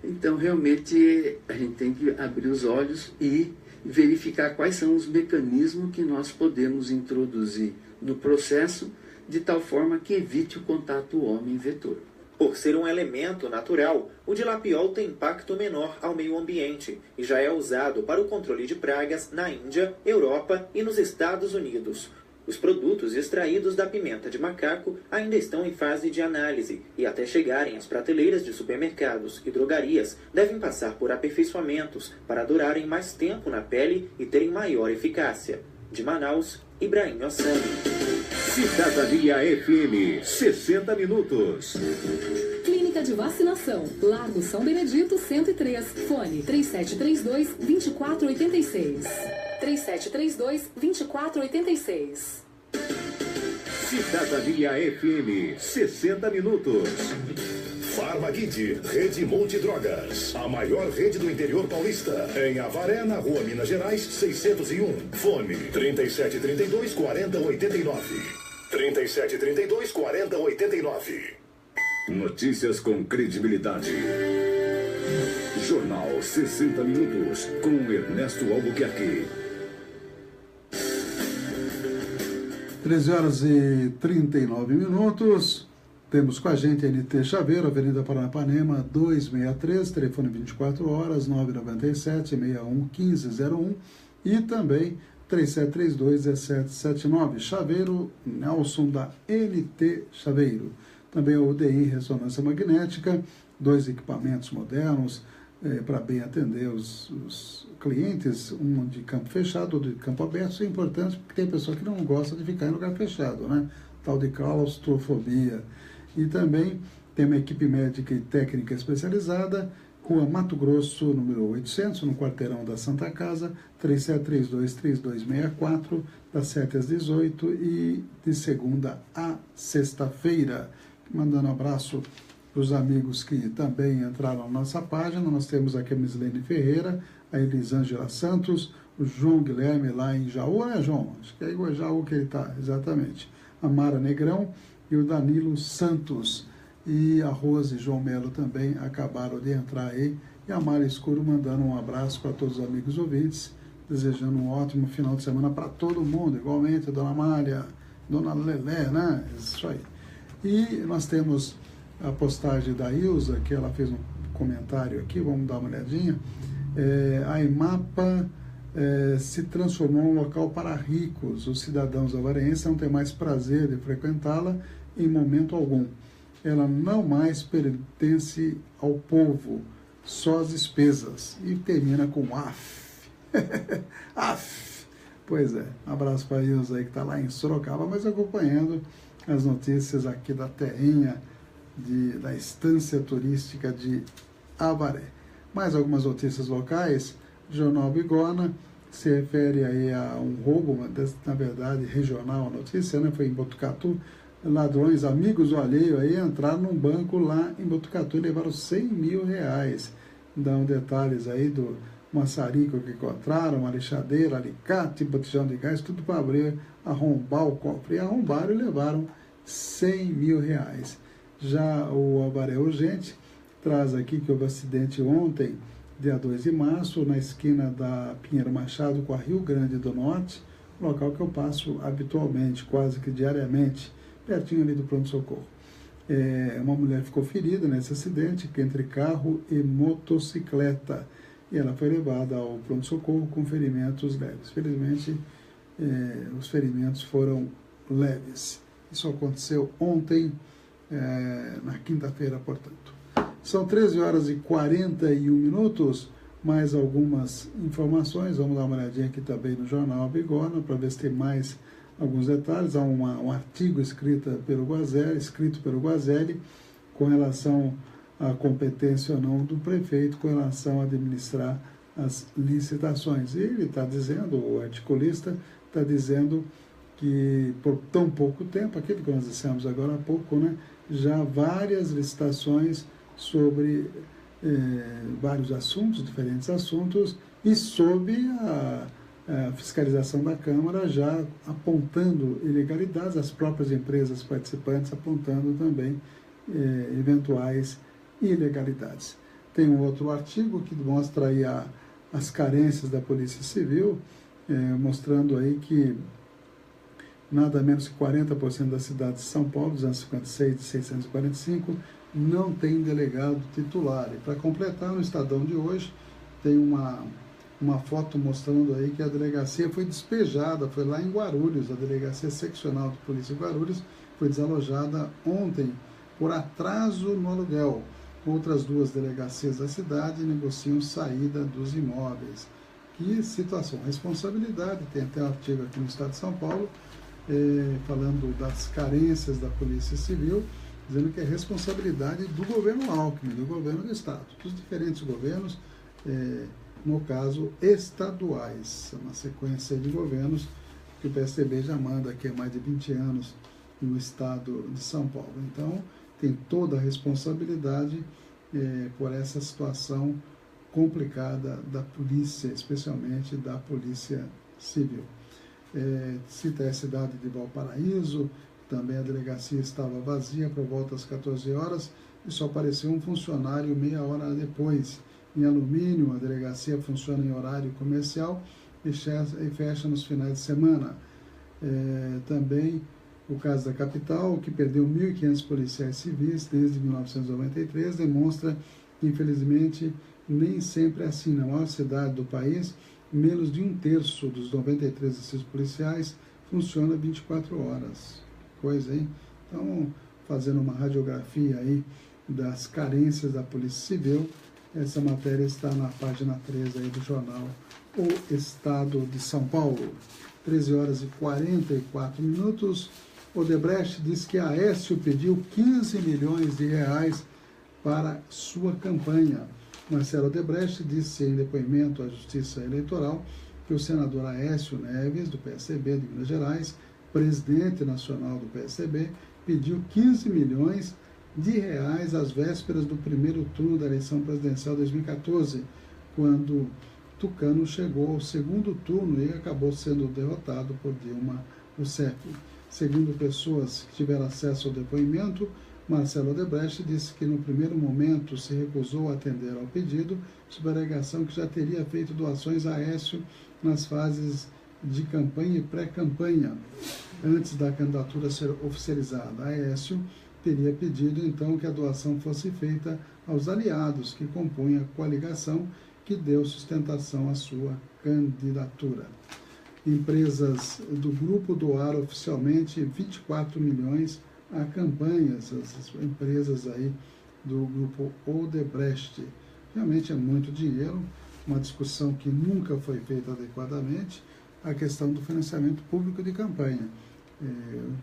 Então, realmente, a gente tem que abrir os olhos e verificar quais são os mecanismos que nós podemos introduzir no processo de tal forma que evite o contato homem-vetor. Por ser um elemento natural, o dilapiol tem impacto menor ao meio ambiente e já é usado para o controle de pragas na Índia, Europa e nos Estados Unidos. Os produtos extraídos da pimenta de macaco ainda estão em fase de análise e até chegarem às prateleiras de supermercados e drogarias devem passar por aperfeiçoamentos para durarem mais tempo na pele e terem maior eficácia. De Manaus, Ibrahim Ossami. Cidadania FM, 60 minutos. Clínica de Vacinação, Largo São Benedito 103, fone 3732-2486. 3732-2486. Cidadania FM, 60 minutos. Farmaguide, Rede Monte Drogas, a maior rede do interior paulista, em Avaré, na Rua Minas Gerais, 601. Fone 3732-4089. 3732-4089. Notícias com credibilidade. Jornal 60 Minutos, com Ernesto Albuquerque. 13h39. Temos com a gente a NT Chaveiro, Avenida Paranapanema, 263, telefone 24 horas, 997-61-1501 e também 3732-1779. Chaveiro, Nelson da NT Chaveiro. Também o UDI Ressonância Magnética, 2 equipamentos modernos para bem atender os clientes, um de campo fechado, outro de campo aberto. Isso é importante porque tem pessoa que não gosta de ficar em lugar fechado, né? Tal de claustrofobia. E também tem uma equipe médica e técnica especializada, Rua Mato Grosso, número 800, no quarteirão da Santa Casa, 3732-3264, das 7 às 18 e de segunda a sexta-feira. Mandando um abraço para os amigos que também entraram na nossa página. Nós temos aqui a Mislene Ferreira, a Elisângela Santos, o João Guilherme lá em Jaú, né, João? Acho que é igual a Jaú que ele está, exatamente. A Mara Negrão e o Danilo Santos. E a Rose e João Melo também acabaram de entrar aí. E a Mara Escuro mandando um abraço para todos os amigos ouvintes, desejando um ótimo final de semana para todo mundo, igualmente a Dona Mária, Dona Lelé, né? Isso aí. E nós temos a postagem da Ilza, que ela fez um comentário aqui, vamos dar uma olhadinha. A IMAPA se transformou em um local para ricos. Os cidadãos avarenses não têm mais prazer de frequentá-la em momento algum. Ela não mais pertence ao povo, só as despesas. E termina com AF. Pois é, um abraço para Ilza aí que está lá em Sorocaba, mas acompanhando as notícias aqui da terrinha, da estância turística de Avaré. Mais algumas notícias locais. Jornal Bigorna se refere aí a um roubo, na verdade regional a notícia, né? Foi em Botucatu. Ladrões, amigos do alheio aí, entraram num banco lá em Botucatu e levaram R$100 mil. Dão detalhes aí do maçarico que encontraram, uma lixadeira, alicate, botijão de gás, tudo para abrir, arrombar o cofre. E arrombaram e levaram R$100 mil. Já o Avaré Urgente traz aqui que houve acidente ontem, dia 2 de março, na esquina da Pinheiro Machado com a Rio Grande do Norte, local que eu passo habitualmente, quase que diariamente, pertinho ali do pronto-socorro. Uma mulher ficou ferida nesse acidente, entre carro e motocicleta, e ela foi levada ao pronto-socorro com ferimentos leves. Felizmente, os ferimentos foram leves. Isso aconteceu ontem, na quinta-feira, portanto. São 13h41, mais algumas informações. Vamos dar uma olhadinha aqui também no Jornal Bigorna, para ver se tem mais alguns detalhes. Há um artigo escrito pelo Guazelli com relação à competência ou não do prefeito com relação a administrar as licitações. E ele está dizendo, o articulista está dizendo que por tão pouco tempo, aquilo que nós dissemos agora há pouco, né, já várias licitações sobre vários assuntos, diferentes assuntos, e sob a fiscalização da Câmara já apontando ilegalidades, as próprias empresas participantes apontando também eventuais ilegalidades. Tem um outro artigo que mostra aí as carências da Polícia Civil, mostrando aí que nada menos que 40% das cidades de São Paulo, 256 de 645, não tem delegado titular. E para completar, no Estadão de hoje, tem uma foto mostrando aí que a delegacia foi despejada, foi lá em Guarulhos, a Delegacia Seccional de Polícia de Guarulhos foi desalojada ontem por atraso no aluguel. Outras duas delegacias da cidade negociam saída dos imóveis. Que situação, responsabilidade, tem até um artigo aqui no Estado de São Paulo, falando das carências da Polícia Civil, dizendo que é responsabilidade do governo Alckmin, do governo do Estado, dos diferentes governos, no caso, estaduais, uma sequência de governos que o PSDB já manda aqui há mais de 20 anos no Estado de São Paulo. Então, tem toda a responsabilidade por essa situação complicada da polícia, especialmente da Polícia Civil. Cita a cidade de Valparaíso, também a delegacia estava vazia por volta das 14 horas e só apareceu um funcionário meia hora depois. Em Alumínio, a delegacia funciona em horário comercial e fecha nos finais de semana. Também o caso da capital, que perdeu 1.500 policiais civis desde 1993, demonstra que, infelizmente, nem sempre é assim. Na maior cidade do país, menos de 1/3 dos 93 distritos policiais funciona 24 horas. Coisa, hein? Então, fazendo uma radiografia aí das carências da Polícia Civil, essa matéria está na página 3 aí do jornal O Estado de São Paulo. 13h44. Odebrecht diz que a Aécio pediu 15 milhões de reais para sua campanha. Marcelo Odebrecht disse em depoimento à Justiça Eleitoral que o senador Aécio Neves, do PSDB de Minas Gerais, presidente nacional do PSDB, pediu 15 milhões de reais às vésperas do primeiro turno da eleição presidencial de 2014, quando Tucano chegou ao segundo turno e acabou sendo derrotado por Dilma Rousseff. Segundo pessoas que tiveram acesso ao depoimento, Marcelo Odebrecht disse que no primeiro momento se recusou a atender ao pedido, sob a alegação que já teria feito doações a Aécio nas fases de campanha e pré-campanha, antes da candidatura ser oficializada. Aécio teria pedido então que a doação fosse feita aos aliados que compõem a coligação que deu sustentação à sua candidatura. Empresas do grupo doaram oficialmente 24 milhões a campanhas, as empresas aí do grupo Odebrecht. Realmente é muito dinheiro, uma discussão que nunca foi feita adequadamente, a questão do financiamento público de campanha.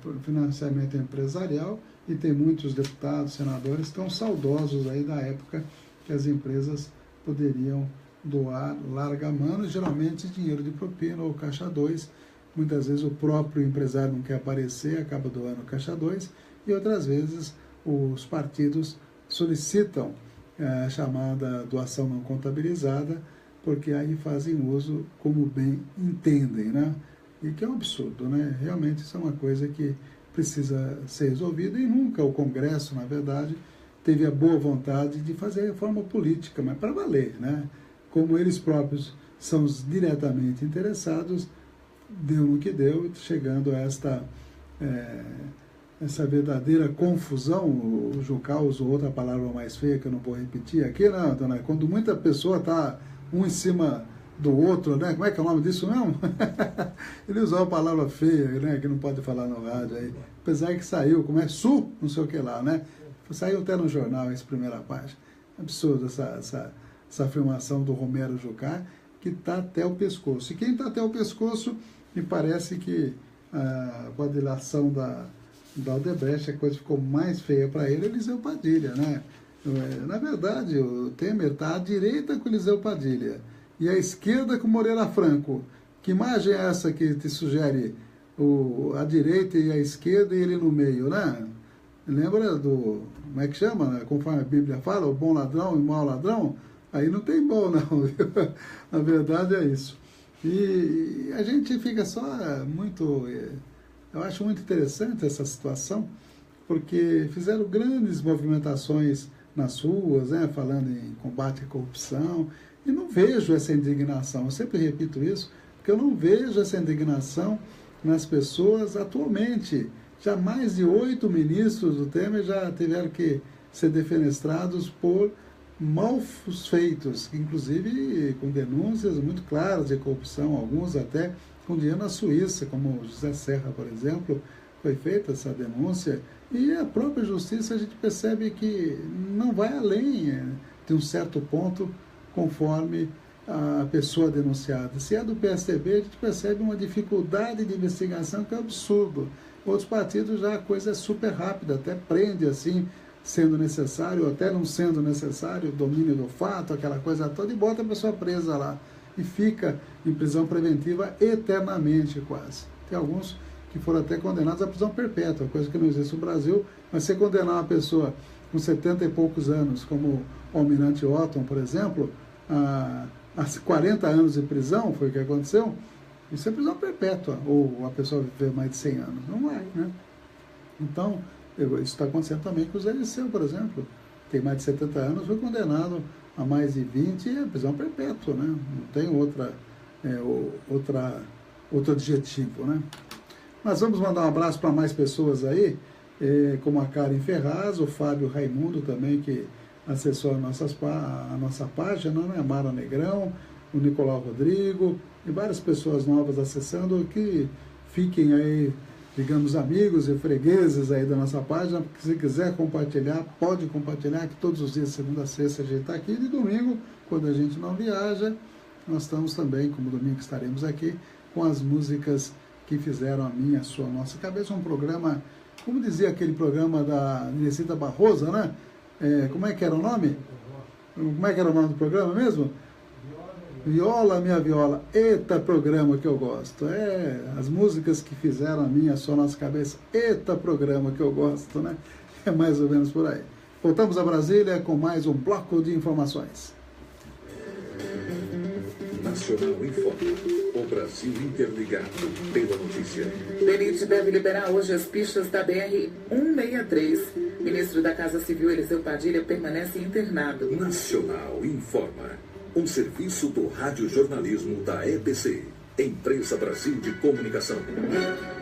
O financiamento empresarial, e tem muitos deputados, senadores que estão saudosos aí da época que as empresas poderiam doar larga mano, geralmente dinheiro de propina ou caixa 2. Muitas vezes o próprio empresário não quer aparecer, acaba doando caixa 2, e outras vezes os partidos solicitam a chamada doação não contabilizada, porque aí fazem uso como bem entendem, né? E que é um absurdo, né? Realmente isso é uma coisa que precisa ser resolvida, e nunca o Congresso, na verdade, teve a boa vontade de fazer reforma política, mas para valer, né? Como eles próprios são os diretamente interessados, deu no que deu, chegando a essa verdadeira confusão. O Jucá usou outra palavra mais feia que eu não vou repetir aqui, né, dona? Quando muita pessoa está um em cima do outro, né? Como é que é o nome disso mesmo? Ele usou a palavra feia, né? Que não pode falar no rádio aí. Apesar que saiu, como é Sul, não sei o que lá, né? Saiu até no jornal essa primeira página. Absurdo essa afirmação do Romero Jucá, que está até o pescoço. E quem está até o pescoço, me parece que com a dilação da Odebrecht, a coisa ficou mais feia para ele, Eliseu Padilha, né? Na verdade, o Temer está à direita com Eliseu Padilha e à esquerda com Moreira Franco. Que imagem é essa que te sugere a direita e a esquerda e ele no meio, né? Lembra do, como é que chama, né? Conforme a Bíblia fala, o bom ladrão e o mau ladrão? Aí não tem bom, não. Na verdade é isso. E a gente fica só muito... Eu acho muito interessante essa situação, porque fizeram grandes movimentações nas ruas, né, falando em combate à corrupção, e não vejo essa indignação. Eu sempre repito isso, porque eu não vejo essa indignação nas pessoas atualmente. Já mais de 8 ministros do Temer já tiveram que ser defenestrados por maus feitos, inclusive com denúncias muito claras de corrupção, alguns até com dinheiro na Suíça, como José Serra, por exemplo, foi feita essa denúncia, e a própria justiça a gente percebe que não vai além de um certo ponto, conforme a pessoa denunciada. Se é do PSDB, a gente percebe uma dificuldade de investigação que é absurdo. Outros partidos já a coisa é super rápida, até prende assim, sendo necessário, ou até não sendo necessário, o domínio do fato, aquela coisa toda, e bota a pessoa presa lá. E fica em prisão preventiva eternamente, quase. Tem alguns que foram até condenados à prisão perpétua, coisa que não existe no Brasil, mas você condenar uma pessoa com 70 e poucos anos, como o almirante Otton, por exemplo, a 40 anos de prisão, foi o que aconteceu, isso é prisão perpétua, ou a pessoa viver mais de 100 anos. Não vai, né? Então, isso está acontecendo também com o Zé Liceu, por exemplo. Tem mais de 70 anos, foi condenado a mais de 20 e é prisão perpétua, né? Não tem outro adjetivo, né? Mas vamos mandar um abraço para mais pessoas aí, como a Karen Ferraz, o Fábio Raimundo também, que acessou a nossa página, né? A Mara Negrão, o Nicolau Rodrigo, e várias pessoas novas acessando, que fiquem aí, digamos, amigos e fregueses aí da nossa página, porque se quiser compartilhar, pode compartilhar, que todos os dias, segunda a sexta, a gente está aqui, e de domingo, quando a gente não viaja, nós estamos também, como domingo estaremos aqui, com as músicas que fizeram a minha, a sua, a nossa cabeça. Um programa, como dizia aquele programa da Inesita Barroso, né? Como é que era o nome? Como é que era o nome do programa mesmo? Viola, minha viola. Eita programa que eu gosto. As músicas que fizeram a minha, a sua, a nossa cabeça. Eita programa que eu gosto, né? É mais ou menos por aí. Voltamos a Brasília com mais um bloco de informações. Nacional informa. O Brasil interligado pela notícia. DENIT deve liberar hoje as pistas da BR-163. Ministro da Casa Civil, Eliseu Padilha, permanece internado. Nacional informa. Um serviço do radiojornalismo da EBC, Empresa Brasil de Comunicação.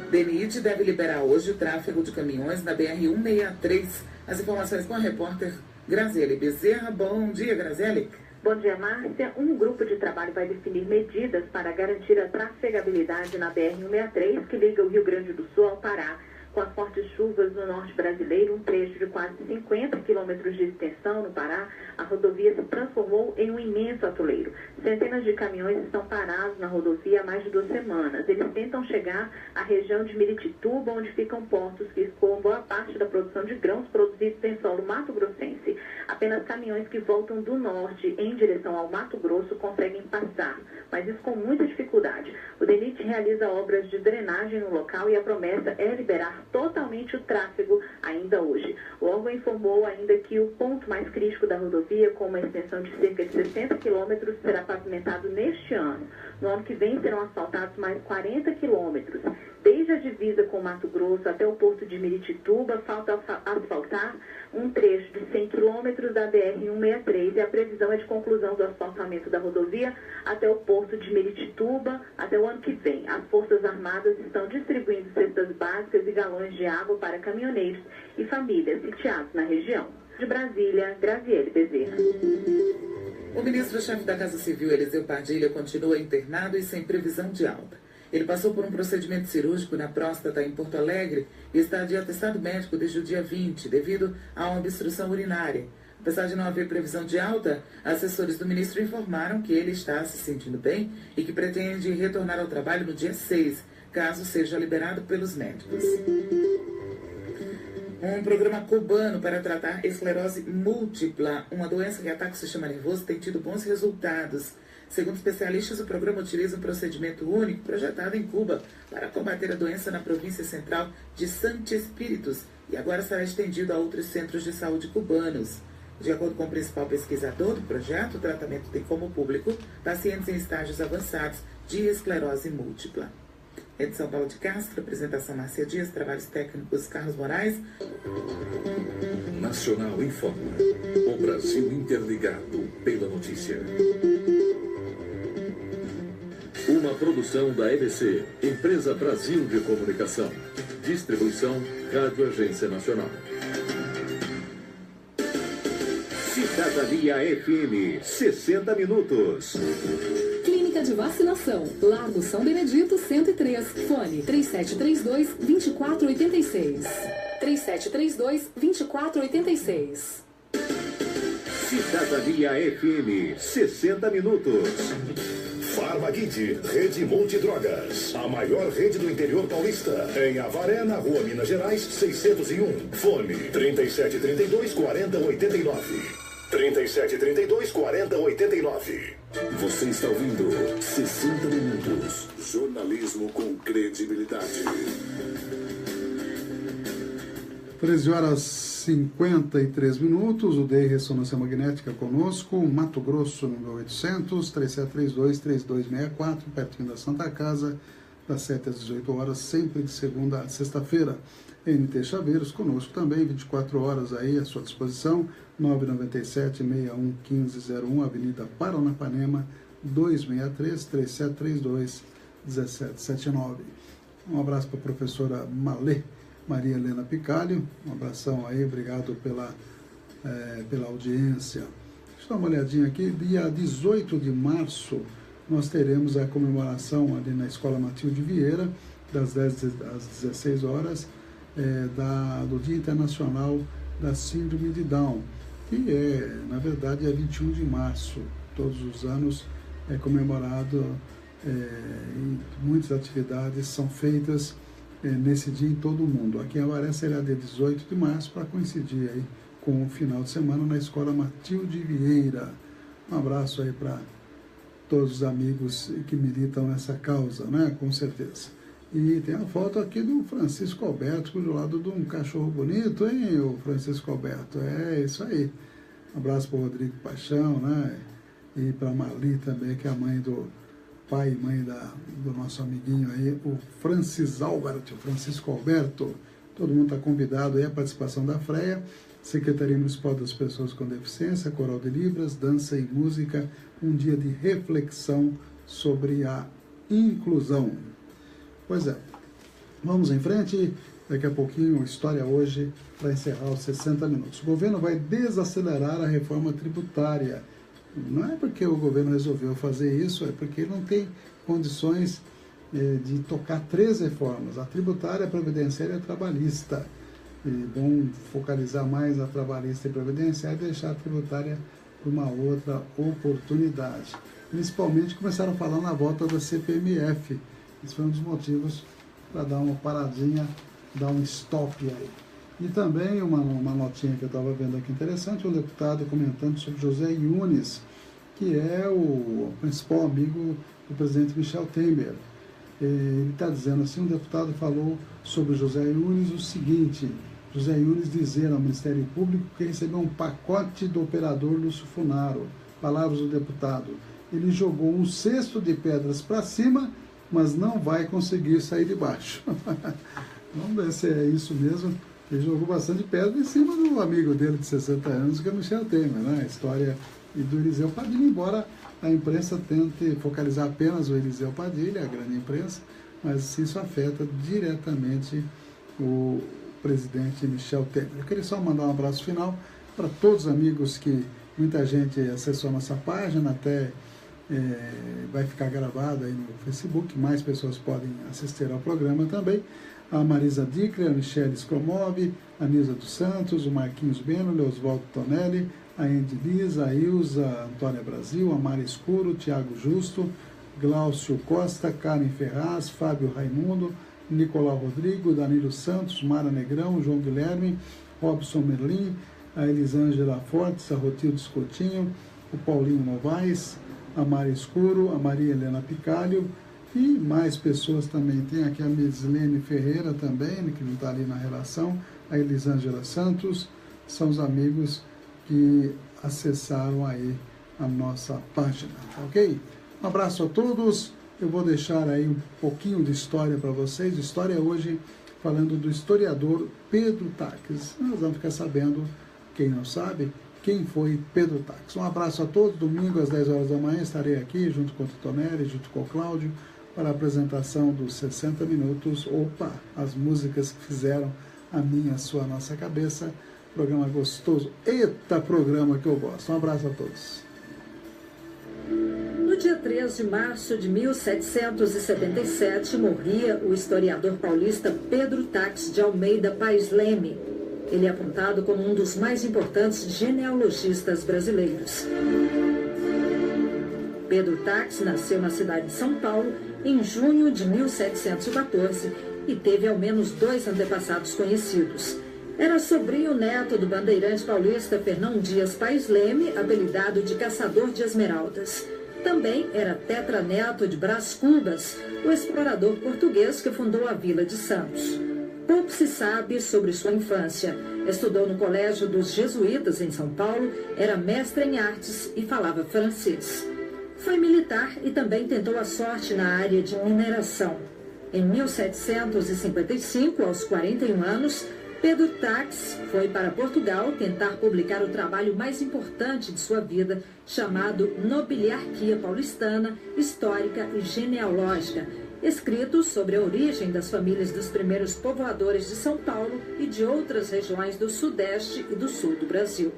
DENIT deve liberar hoje o tráfego de caminhões na BR-163. As informações com a repórter Graziele Bezerra. Bom dia, Graziele. Bom dia, Márcia. Um grupo de trabalho vai definir medidas para garantir a trafegabilidade na BR-163, que liga o Rio Grande do Sul ao Pará. Com as fortes chuvas no norte brasileiro, um trecho de quase 50 quilômetros de extensão no Pará, a rodovia se transformou em um imenso atoleiro. Centenas de caminhões estão parados na rodovia há mais de 2 semanas. Eles tentam chegar à região de Miritituba, onde ficam portos que escoam boa parte da produção de grãos produzidos em solo mato-grossense. Apenas caminhões que voltam do norte em direção ao Mato Grosso conseguem passar, mas isso com muita dificuldade. O DENIT realiza obras de drenagem no local e a promessa é liberar totalmente o tráfego ainda hoje. O órgão informou ainda que o ponto mais crítico da rodovia, com uma extensão de cerca de 60 quilômetros, será pavimentado neste ano. No ano que vem serão asfaltados mais 40 quilômetros. Desde a divisa com Mato Grosso até o porto de Miritituba, falta asfaltar um trecho de 100 quilômetros da BR-163 e a previsão é de conclusão do asfaltamento da rodovia até o porto de Miritituba até o ano que vem. As Forças Armadas estão distribuindo cestas básicas e galões de água para caminhoneiros e famílias sitiados na região. De Brasília, Graziele Bezerra. O ministro-chefe da Casa Civil, Eliseu Padilha, continua internado e sem previsão de alta. Ele passou por um procedimento cirúrgico na próstata em Porto Alegre e está de atestado médico desde o dia 20, devido a uma obstrução urinária. Apesar de não haver previsão de alta, assessores do ministro informaram que ele está se sentindo bem e que pretende retornar ao trabalho no dia 6, caso seja liberado pelos médicos. Um programa cubano para tratar esclerose múltipla, uma doença que ataca o sistema nervoso, tem tido bons resultados. Segundo especialistas, o programa utiliza um procedimento único projetado em Cuba para combater a doença na província central de Santi Espíritos e agora será estendido a outros centros de saúde cubanos. De acordo com o principal pesquisador do projeto, o tratamento tem como público pacientes em estágios avançados de esclerose múltipla. Edição Paulo de Castro, apresentação Márcia Dias, trabalhos técnicos Carlos Moraes. Nacional informa. O Brasil interligado pela notícia. Uma produção da EBC, Empresa Brasil de Comunicação. Distribuição Rádio Agência Nacional. Cidadania FM, 60 minutos. Clínica de Vacinação, Largo São Benedito 103, fone 3732-2486. 3732-2486. Cidadania FM, 60 minutos. Farmagid, Rede Multidrogas, a maior rede do interior paulista. Em Avaré, na Rua Minas Gerais, 601. Fone 3732-4089. 3732-4089. Você está ouvindo 60 Minutos. Jornalismo com credibilidade. 13 horas 53 minutos. O DEI Ressonância Magnética conosco. Mato Grosso, número 800, 3732-3264, pertinho da Santa Casa, das 7 às 18 horas, sempre de segunda a sexta-feira. NT Chaveiros conosco também, 24 horas aí à sua disposição, 997-611501, Avenida Paranapanema, 263-3732-1779. Um abraço para a professora Malê Maria Helena Picalho, um abração aí, obrigado pela audiência. Deixa eu dar uma olhadinha aqui, dia 18 de março, nós teremos a comemoração ali na Escola Matilde Vieira, das 10 às 16 horas, do Dia Internacional da Síndrome de Down, que na verdade, é 21 de março, todos os anos é comemorado, e muitas atividades são feitas nesse dia em todo o mundo. Aqui em Avaré será dia 18 de março, para coincidir aí com o final de semana na Escola Matilde Vieira. Um abraço aí para todos os amigos que militam nessa causa, né? Com certeza. E tem a foto aqui do Francisco Alberto, do lado de um cachorro bonito, hein, o Francisco Alberto? É isso aí. Um abraço para o Rodrigo Paixão, né? E para a Marli também, que é a mãe do pai e mãe do nosso amiguinho aí, o Francisco Alberto. Todo mundo está convidado aí à participação da FREA, Secretaria Municipal das Pessoas com Deficiência, Coral de Libras, Dança e Música, um dia de reflexão sobre a inclusão. Pois é, vamos em frente, daqui a pouquinho, História Hoje, para encerrar os 60 minutos. O governo vai desacelerar a reforma tributária. Não é porque o governo resolveu fazer isso, é porque ele não tem condições de tocar 3 reformas, a tributária, a previdenciária e a trabalhista. Vão focalizar mais a trabalhista e previdenciária e deixar a tributária para uma outra oportunidade. Principalmente começaram a falar na volta da CPMF. Esse foi um dos motivos para dar uma paradinha, dar um stop aí. E também uma notinha que eu estava vendo aqui interessante, um deputado comentando sobre José Yunes, que é o principal amigo do presidente Michel Temer. Ele está dizendo assim, um deputado falou sobre José Yunes o seguinte: José Yunes dizer ao Ministério Público que recebeu um pacote do operador Lúcio Funaro. Palavras do deputado: ele jogou um cesto de pedras para cima, mas não vai conseguir sair de baixo. Vamos ver se é isso mesmo. Ele jogou bastante pedra em cima do amigo dele de 60 anos, que é o Michel Temer, né? A história do Eliseu Padilha, embora a imprensa tente focalizar apenas o Eliseu Padilha, a grande imprensa, mas isso afeta diretamente o presidente Michel Temer. Eu queria só mandar um abraço final para todos os amigos que muita gente acessou a nossa página, até vai ficar gravado aí no Facebook, mais pessoas podem assistir ao programa também. A Marisa Dickler, a Michele Scromov, a Nisa dos Santos, o Marquinhos Beno, o Oswaldo Tonelli, a Andy Lisa, a Ilza, a Antônia Brasil, a Mara Escuro, Tiago Justo, Glaucio Costa, Karen Ferraz, Fábio Raimundo, Nicolau Rodrigo, Danilo Santos, Mara Negrão, João Guilherme, Robson Merlin, a Elisângela Fortes, a Rotilde Escotinho, o Paulinho Novaes, a Mara Escuro, a Maria Helena Picalho e mais pessoas também. Tem aqui a Mislene Ferreira também, que não está ali na relação, a Elisângela Santos, são os amigos que acessaram aí a nossa página, ok? Um abraço a todos. Eu vou deixar aí um pouquinho de história para vocês. História hoje falando do historiador Pedro Taques. Nós vamos ficar sabendo, quem não sabe, quem foi Pedro Taques. Um abraço a todos. Domingo às 10 horas da manhã estarei aqui junto com o Tonelli, junto com o Cláudio, para a apresentação dos 60 minutos. Opa, as músicas que fizeram a minha, a sua, a nossa cabeça. Programa gostoso. Eita, programa que eu gosto. Um abraço a todos. No dia 3 de março de 1777, morria o historiador paulista Pedro Taques de Almeida Paes Leme. Ele é apontado como um dos mais importantes genealogistas brasileiros. Pedro Taques nasceu na cidade de São Paulo em junho de 1714 e teve ao menos 2 antepassados conhecidos. Era sobrinho neto do bandeirante paulista Fernão Dias Paes Leme, apelidado de Caçador de Esmeraldas. Também era tetraneto de Brás Cubas, o explorador português que fundou a Vila de Santos. Pouco se sabe sobre sua infância. Estudou no Colégio dos Jesuítas em São Paulo, era mestre em artes e falava francês. Foi militar e também tentou a sorte na área de mineração. Em 1755, aos 41 anos, Pedro Taques foi para Portugal tentar publicar o trabalho mais importante de sua vida, chamado Nobiliarquia Paulistana, Histórica e Genealógica, escrito sobre a origem das famílias dos primeiros povoadores de São Paulo e de outras regiões do Sudeste e do Sul do Brasil.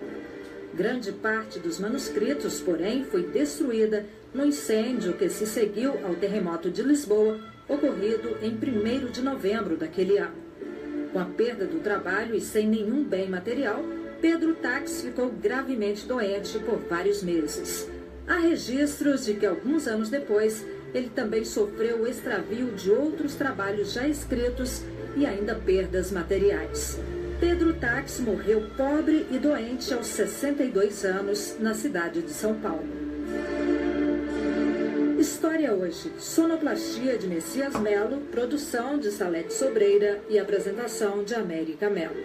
Grande parte dos manuscritos, porém, foi destruída no incêndio que se seguiu ao terremoto de Lisboa, ocorrido em 1º de novembro daquele ano. Com a perda do trabalho e sem nenhum bem material, Pedro Taques ficou gravemente doente por vários meses. Há registros de que alguns anos depois, ele também sofreu o extravio de outros trabalhos já escritos e ainda perdas materiais. Pedro Taques morreu pobre e doente aos 62 anos na cidade de São Paulo. História hoje, sonoplastia de Messias Melo, produção de Salete Sobreira e apresentação de América Melo.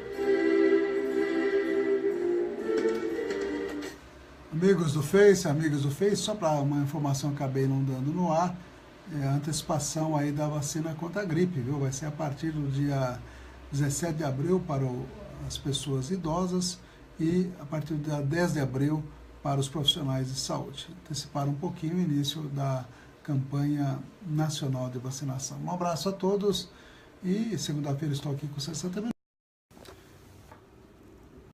Amigos do Face, só para uma informação que acabei não dando no ar, a antecipação aí da vacina contra a gripe, viu? Vai ser a partir do dia 17 de abril para as pessoas idosas e a partir do dia 10 de abril para os profissionais de saúde. Anteciparam um pouquinho o início da campanha nacional de vacinação. Um abraço a todos e segunda-feira estou aqui com 60 minutos.